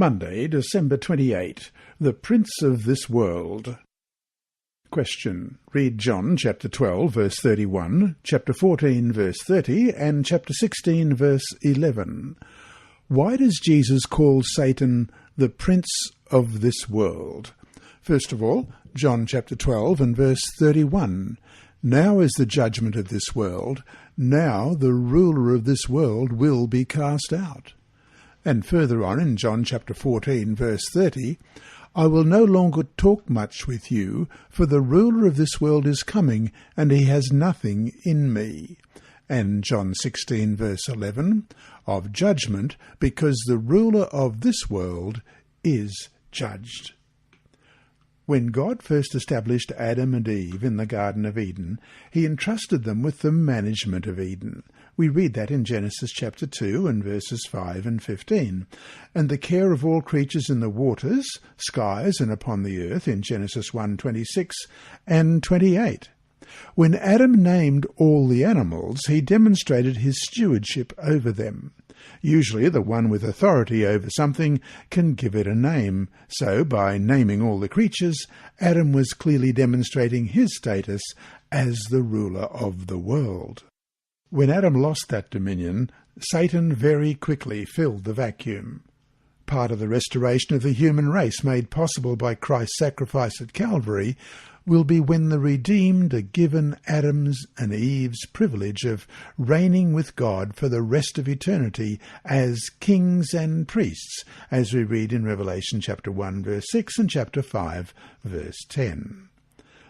Monday, December 28. The Prince of this World. Question. Read John chapter 12, verse 31, chapter 14, verse 30, and chapter 16, verse 11. Why does Jesus call Satan the Prince of this world? First of all, John chapter 12 and verse 31. Now is the judgment of this world. Now the ruler of this world will be cast out. And further on in John chapter 14, verse 30, I will no longer talk much with you, for the ruler of this world is coming, and he has nothing in me. And John 16, verse 11, of judgment, because the ruler of this world is judged. When God first established Adam and Eve in the Garden of Eden, he entrusted them with the management of Eden. We read that in Genesis chapter 2 and verses 5 and 15. And the care of all creatures in the waters, skies, and upon the earth in Genesis 1:26 and 28. When Adam named all the animals, he demonstrated his stewardship over them. Usually the one with authority over something can give it a name, so by naming all the creatures, Adam was clearly demonstrating his status as the ruler of the world. When Adam lost that dominion, Satan very quickly filled the vacuum. Part of the restoration of the human race made possible by Christ's sacrifice at Calvary will be when the redeemed are given Adam's and Eve's privilege of reigning with God for the rest of eternity as kings and priests, as we read in Revelation chapter 1 verse 6 and chapter 5 verse 10.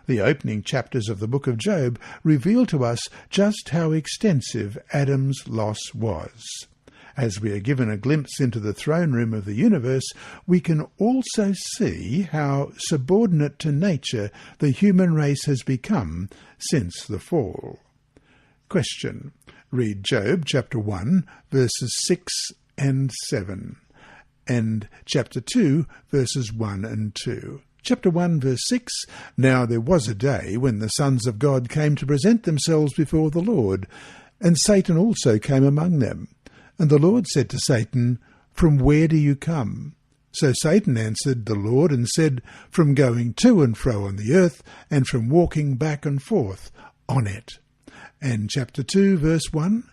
The opening chapters of the book of Job reveal to us just how extensive Adam's loss was. As we are given a glimpse into the throne room of the universe, we can also see how subordinate to nature the human race has become since the fall. Question. Read Job chapter 1, verses 6 and 7, and chapter 2, verses 1 and 2. Chapter 1, verse 6, Now there was a day when the sons of God came to present themselves before the Lord, and Satan also came among them. And the Lord said to Satan, From where do you come? So Satan answered the Lord and said, From going to and fro on the earth, and from walking back and forth on it. And chapter 2, verse 1,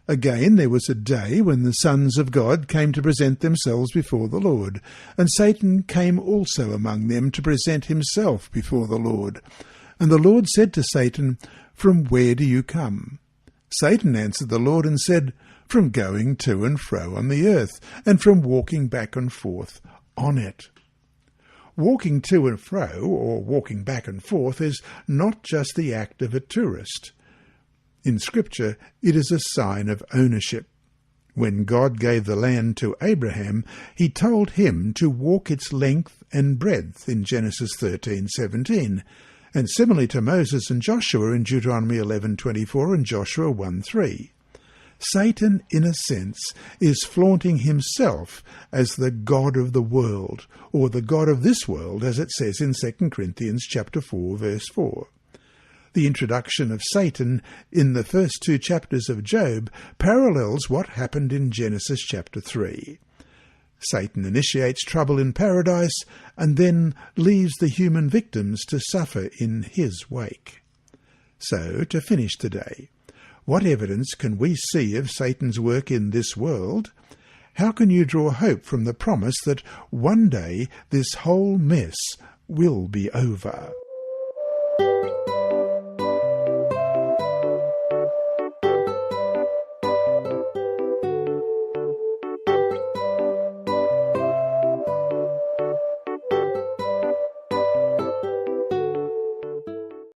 Again there was a day when the sons of God came to present themselves before the Lord, and Satan came also among them to present himself before the Lord. And the Lord said to Satan, From where do you come? Satan answered the Lord and said, From going to and fro on the earth, and from walking back and forth on it. Walking to and fro, or walking back and forth, is not just the act of a tourist. In Scripture, it is a sign of ownership. When God gave the land to Abraham, he told him to walk its length and breadth in Genesis 13:17, and similarly to Moses and Joshua in Deuteronomy 11:24 and Joshua 1:3. Satan, in a sense, is flaunting himself as the God of the world, or the God of this world, as it says in 2 Corinthians chapter 4, verse 4. The introduction of Satan in the first two chapters of Job parallels what happened in Genesis chapter 3. Satan initiates trouble in paradise and then leaves the human victims to suffer in his wake. So, to finish today, what evidence can we see of Satan's work in this world? How can you draw hope from the promise that one day this whole mess will be over?